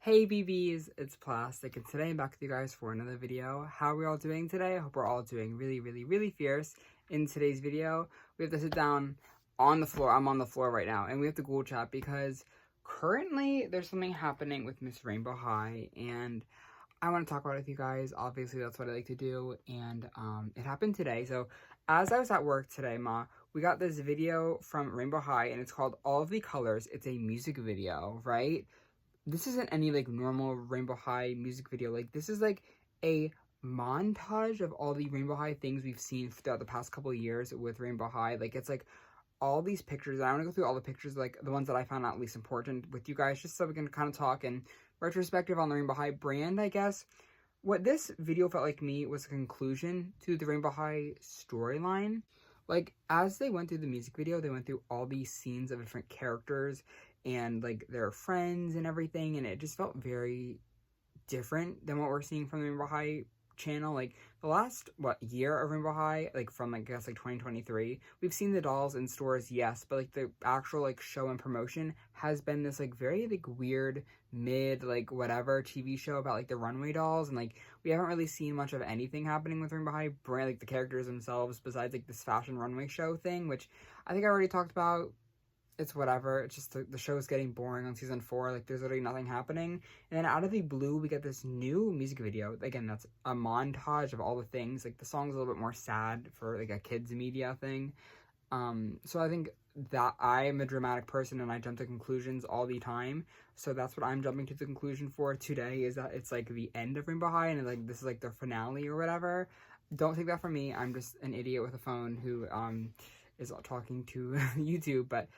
Hey BBs, it's Plastic, and today I'm back with you guys for another video. How are we all doing today? I hope we're all doing really fierce. In today's video, we have to sit down on the floor. I'm on the floor right now, and we have to Ghoulchat because currently there's something happening with Miss Rainbow High, and I want to talk about it with you guys. Obviously, that's what I like to do, and it happened today. So, as I was at work today, we got this video from Rainbow High, and it's called All of the Colors. It's a music video, right? This isn't any like normal Rainbow High music video. Like, this is like a montage of all the Rainbow High things we've seen throughout the past couple of years with Rainbow High. Like, it's like all these pictures. I want to go through all the pictures, like the ones that I found at least important with you guys, just so we can kind of talk in retrospective on the Rainbow High brand, I guess. What this video felt like me was a conclusion to the Rainbow High storyline. Like, as they went through the music video, they went through all these scenes of different characters and like their friends and everything, and it just felt very different than what we're seeing from the Rainbow High channel. Like, the last year of Rainbow High, like from like, I guess like 2023, we've seen the dolls in stores, yes, but like the actual like show and promotion has been this like very like weird mid like whatever TV show about like the runway dolls, and like we haven't really seen much of anything happening with Rainbow High brand, like the characters themselves, besides like this fashion runway show thing, which I think I already talked about. It's whatever. It's just the show's getting boring on season 4. Like, there's literally nothing happening. And then out of the blue, we get this new music video. Again, that's a montage of all the things. Like, the song's a little bit more sad for like a kids media thing. So I think that I'm a dramatic person and I jump to conclusions all the time. So that's what I'm jumping to the conclusion for today, is that it's like the end of Rainbow High and like this is like their finale or whatever. Don't take that from me. I'm just an idiot with a phone who is talking to YouTube, but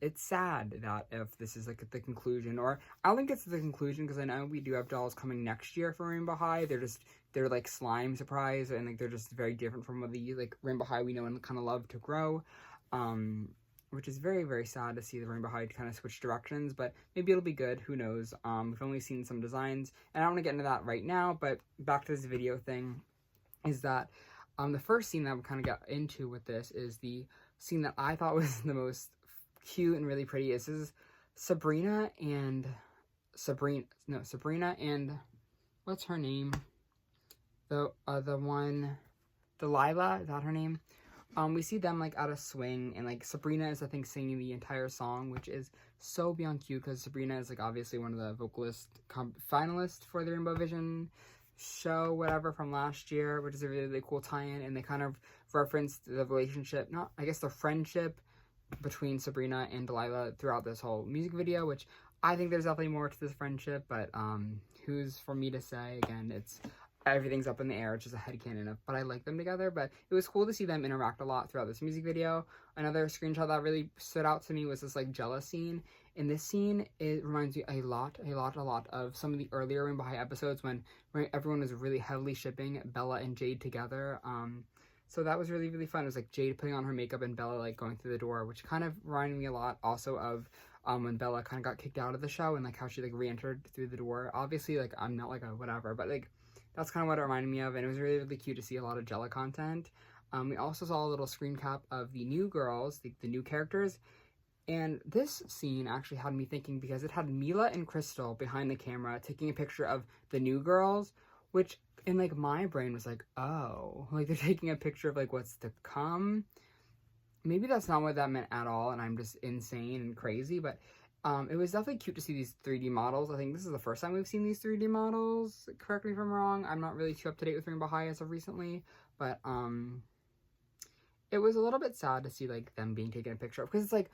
it's sad that if this is like the conclusion, or I don't think it's the conclusion, because I know we do have dolls coming next year for Rainbow High. They're like slime surprise, and like they're just very different from what the like Rainbow High we know and kind of love to grow, which is very sad to see the Rainbow High kind of switch directions, but maybe it'll be good, who knows. We've only seen some designs, and I don't want to get into that right now, but back to this video thing, is that the first scene that we kind of got into with this is the scene that I thought was the most cute and really pretty. This is Sabrina and what's her name? The one, Delilah, is that her name? We see them like at a swing, and like Sabrina is, I think, singing the entire song, which is so beyond cute, because Sabrina is like obviously one of the vocalist finalists for the Rainbow Vision show, whatever, from last year, which is a really cool tie-in, and they kind of referenced the relationship, not, I guess, the friendship between Sabrina and Delilah throughout this whole music video, which I think there's definitely more to this friendship, but who's for me to say? Again, it's everything's up in the air. It's just a headcanon of, but I like them together. But it was cool to see them interact a lot throughout this music video. Another screenshot that really stood out to me was this like jealous scene. In this scene, it reminds me a lot of some of the earlier Rainbow High episodes when everyone was really heavily shipping Bella and Jade together. So that was really fun. It was like Jade putting on her makeup and Bella like going through the door, which kind of reminded me a lot also of when Bella kind of got kicked out of the show, and like how she like re-entered through the door. Obviously, like, I'm not like a whatever, but like that's kind of what it reminded me of, and it was really cute to see a lot of Jella content. We also saw a little screen cap of the new girls, the new characters, and this scene actually had me thinking, because it had Mila and Crystal behind the camera taking a picture of the new girls, which in like my brain was like, oh, like they're taking a picture of like what's to come. Maybe that's not what that meant at all, and I'm just insane and crazy, but it was definitely cute to see these 3D models. I think this is the first time we've seen these 3D models. Correct me if I'm wrong. I'm not really too up to date with Rainbow High as of recently, but it was a little bit sad to see like them being taken a picture of, because it's like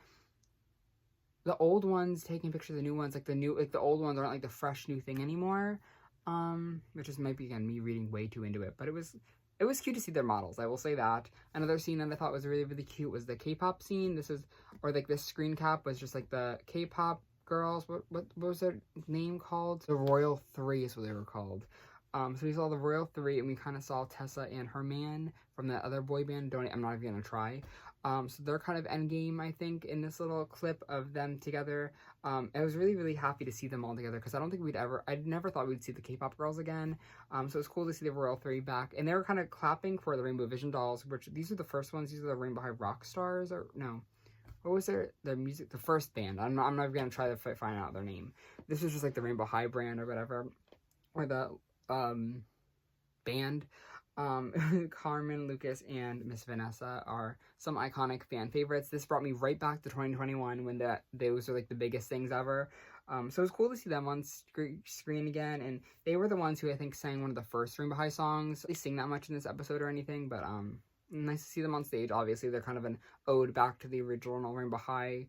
the old ones taking pictures of the new ones, like the old ones aren't like the fresh new thing anymore. Which is might be, again, me reading way too into it, but it was cute to see their models, I will say that. Another scene that I thought was really cute was the K-pop scene. This screen cap was just like the K-pop girls. What was their name called? The Royal Three is what they were called. So we saw the Royal Three, and we kind of saw Tessa and her man from the other boy band. I'm not even gonna try. So they're kind of endgame, I think, in this little clip of them together. I was really happy to see them all together, because I don't think I never thought we'd see the K-pop girls again. So it's cool to see the Royal Three back, and they were kind of clapping for the Rainbow Vision dolls, which these are the first ones. These are the Rainbow High Rock Stars, or no, what was their music, the first band, I'm not gonna try to find out their name. This was just like the Rainbow High brand or whatever, or the band. Carmen, Lucas, and Miss Vanessa are some iconic fan favorites. This brought me right back to 2021 when those were like the biggest things ever. So it was cool to see them on screen again, and they were the ones who I think sang one of the first Rainbow High songs. They sing that much in this episode or anything, but nice to see them on stage. Obviously, they're kind of an ode back to the original Rainbow High.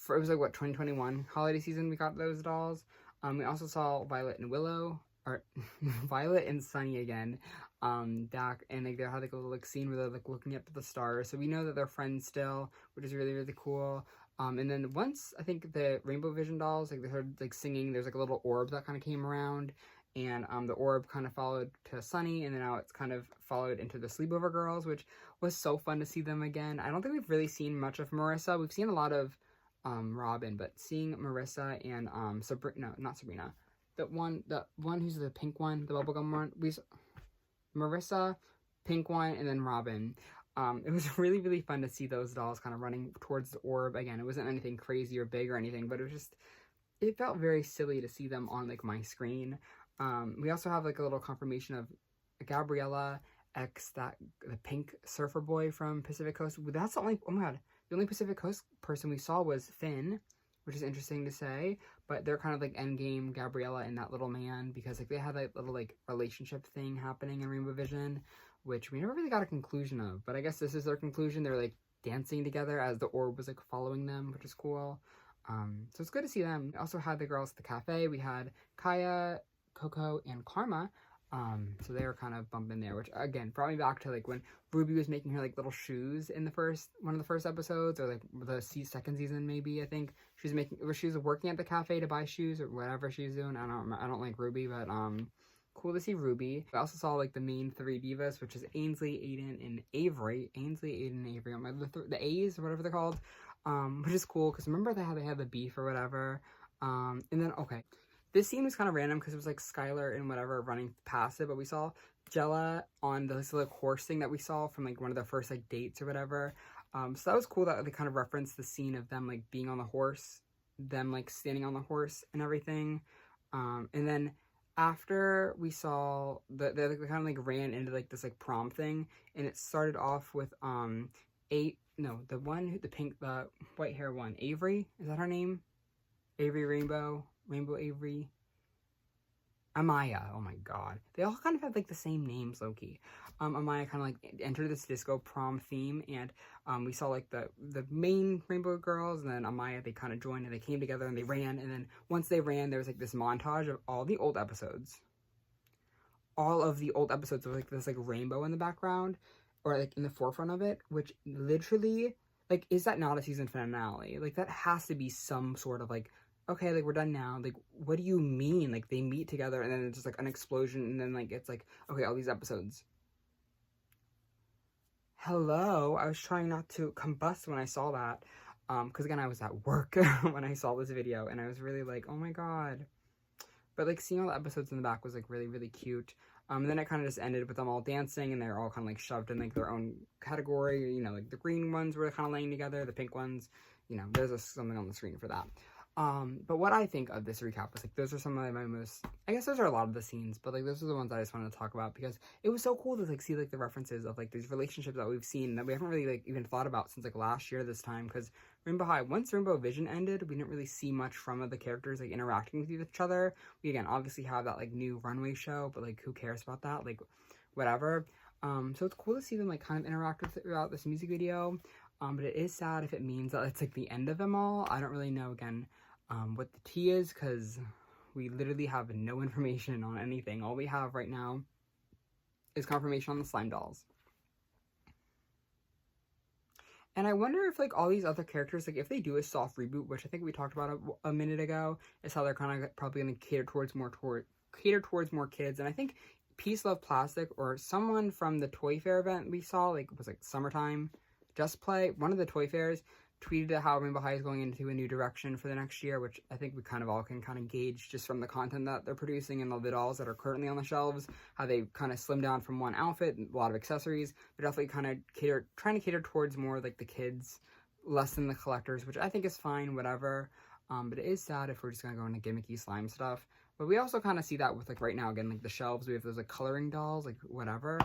It was like, what, 2021 holiday season we got those dolls. We also saw Violet and Willow, or Violet and Sunny again, back, and like they had like a little like scene where they're like looking up at the stars, so we know that they're friends still, which is really, really cool. And then once I think the Rainbow Vision dolls, like they heard like singing, there's like a little orb that kind of came around, and the orb kind of followed to Sunny, and then now it's kind of followed into the Sleepover Girls, which was so fun to see them again. I don't think we've really seen much of Marissa. We've seen a lot of Robin, but seeing Marissa and Sabrina, not Sabrina, the one who's the pink one, the bubblegum one, Marissa, pink one, and then Robin. It was really, really fun to see those dolls kind of running towards the orb. Again, it wasn't anything crazy or big or anything, but it felt very silly to see them on like my screen. We also have like a little confirmation of Gabriella X, the pink surfer boy from Pacific Coast. That's the only, oh my god, the only Pacific Coast person we saw was Finn, which is interesting to say, but they're kind of like endgame Gabriella and that little man, because like they had that little like relationship thing happening in Rainbow Vision, which we never really got a conclusion of, but I guess this is their conclusion. They're like dancing together as the orb was like following them, which is cool. So it's good to see them. We also had the girls at the cafe. We had Kaya, Coco, and Karma. So they were kind of bumping there, which again brought me back to like when Ruby was making her like little shoes in one of the first episodes, or like the second season maybe. I think she was working at the cafe to buy shoes or whatever she was doing. I don't like Ruby, but cool to see Ruby. I also saw like the main three divas, which is Ainsley, Aiden, and Avery. Ainsley, Aiden, and Avery. The A's or whatever they're called, which is cool because remember how they had the beef or whatever. And then okay. This scene was kind of random because it was like Skylar and whatever running past it, but we saw Jella on this like horse thing that we saw from like one of their first like dates or whatever. So that was cool that they kind of referenced the scene of them like being on the horse, them like standing on the horse and everything. And then after we saw they kind of like ran into like this like prom thing, and it started off with the white hair one, Avery, is that her name? Avery Rainbow Avery, Amaya. Oh my god, they all kind of have like the same names, low-key. Amaya kind of like entered this disco prom theme, and we saw like the main Rainbow girls, and then Amaya, they kind of joined and they came together and they ran, and then once they ran, there was like this montage of all the old episodes. All of the old episodes with like this like rainbow in the background, or like in the forefront of it, which literally, like, is that not a season finale? Like, that has to be some sort of like, okay, like, we're done now. Like, what do you mean? Like, they meet together and then it's just like an explosion, and then like it's like, okay, all these episodes. Hello, I was trying not to combust when I saw that, because again, I was at work when I saw this video, and I was really like, oh my god. But like seeing all the episodes in the back was like really, really cute. And then it kind of just ended with them all dancing, and they're all kind of like shoved in like their own category. You know, like the green ones were kind of laying together, the pink ones, you know, there's something on the screen for that. But what I think of this recap was like, those are some of my most, I guess those are a lot of the scenes, but like those are the ones I just wanted to talk about because it was so cool to like see like the references of like these relationships that we've seen that we haven't really like even thought about since like last year this time, because Rainbow High, once Rainbow Vision ended, we didn't really see much from the characters like interacting with each other. We again obviously have that like new runway show, but like who cares about that, like whatever. So it's cool to see them like kind of interact with it throughout this music video, but it is sad if it means that it's like the end of them all. I don't really know again what the tea is, because we literally have no information on anything. All we have right now is confirmation on the slime dolls. And I wonder if like all these other characters, like if they do a soft reboot, which I think we talked about a minute ago, is how they're kind of probably going to cater towards more kids. And I think Peace Love Plastic, or someone from the Toy Fair event we saw, like it was like summertime Just Play, one of the Toy Fairs, tweeted how Rainbow High is going into a new direction for the next year, which I think we kind of all can kind of gauge just from the content that they're producing and the dolls that are currently on the shelves, how they kind of slim down from one outfit, a lot of accessories. They're definitely kind of trying to cater towards more like the kids less than the collectors, which I think is fine, whatever. But it is sad if we're just gonna go into gimmicky slime stuff. But we also kind of see that with, like, right now, again, like the shelves, we have those like coloring dolls, like whatever.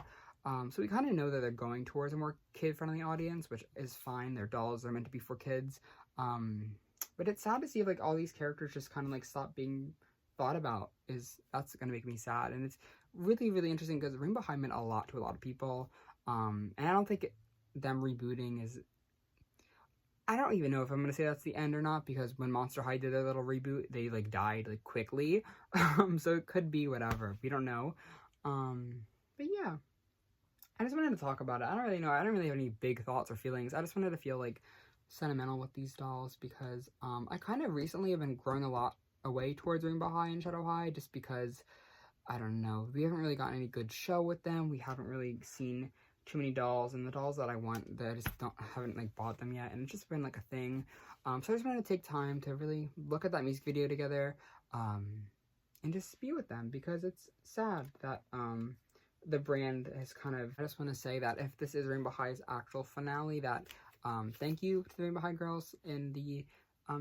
So we kind of know that they're going towards a more kid-friendly audience, which is fine. They're dolls, they're meant to be for kids. But it's sad to see like all these characters just kind of like stop being thought about. That's gonna make me sad. And it's really, really interesting because Rainbow High meant a lot to a lot of people. And I don't think them rebooting is, I don't even know if I'm gonna say that's the end or not, because when Monster High did their little reboot, they like died like quickly. So it could be whatever. We don't know. But yeah, I just wanted to talk about it. I don't really know. I don't really have any big thoughts or feelings. I just wanted to feel like sentimental with these dolls because I kind of recently have been growing a lot away towards Rainbow High and Shadow High, just because I don't know. We haven't really gotten any good show with them. We haven't really seen too many dolls, and the dolls that I want, that I just haven't like bought them yet, and it's just been like a thing. So I just wanted to take time to really look at that music video together, and just be with them, because it's sad that the brand has kind of, I just want to say that if this is Rainbow High's actual finale, that thank you to the Rainbow High girls and the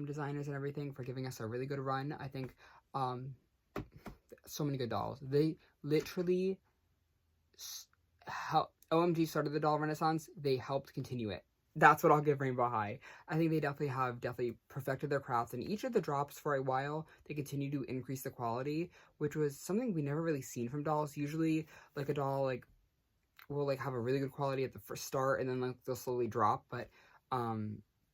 designers and everything for giving us a really good run. I think so many good dolls. They literally OMG started the doll renaissance. They helped continue it. That's what I'll give Rainbow High. I think they definitely perfected their craft, and each of the drops for a while, they continue to increase the quality, which was something we never really seen from dolls. Usually, like, a doll, like, will, like, have a really good quality at the first start, and then, like, they'll slowly drop, but,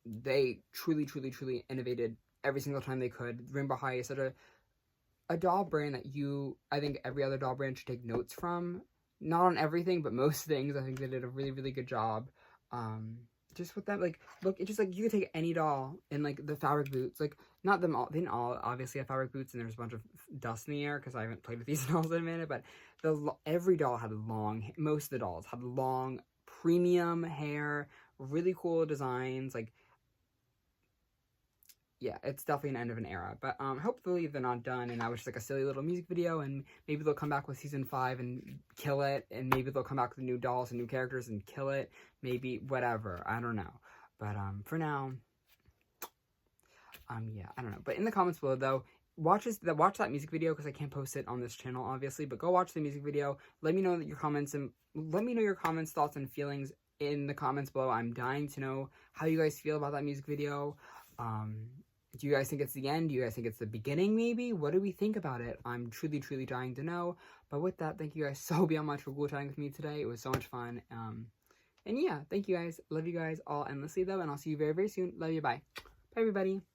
they truly innovated every single time they could. Rainbow High is such a doll brand that I think every other doll brand should take notes from. Not on everything, but most things. I think they did a really good job. Just with that, like, look, it's just like you could take any doll and like the fabric boots, like, not them all, they didn't all obviously have fabric boots, and there's a bunch of dust in the air because I haven't played with these dolls in a minute, but every doll had most of the dolls had long premium hair, really cool designs. Like, yeah, it's definitely an end of an era, but hopefully they're not done, and that was just like a silly little music video, and maybe they'll come back with season 5 and kill it, and maybe they'll come back with new dolls and new characters and kill it, maybe, whatever, I don't know, but for now, yeah, I don't know. But in the comments below, though, watch that music video, because I can't post it on this channel, obviously, but go watch the music video. Let me know your comments, and let me know your comments, thoughts, and feelings in the comments below. I'm dying to know how you guys feel about that music video. Do you guys think it's the end? Do you guys think it's the beginning, maybe? What do we think about it? I'm truly dying to know. But with that, thank you guys so much for Ghoulchatting with me today. It was so much fun. And yeah, thank you guys. Love you guys all endlessly, though, and I'll see you very soon. Love you. Bye. Bye, everybody.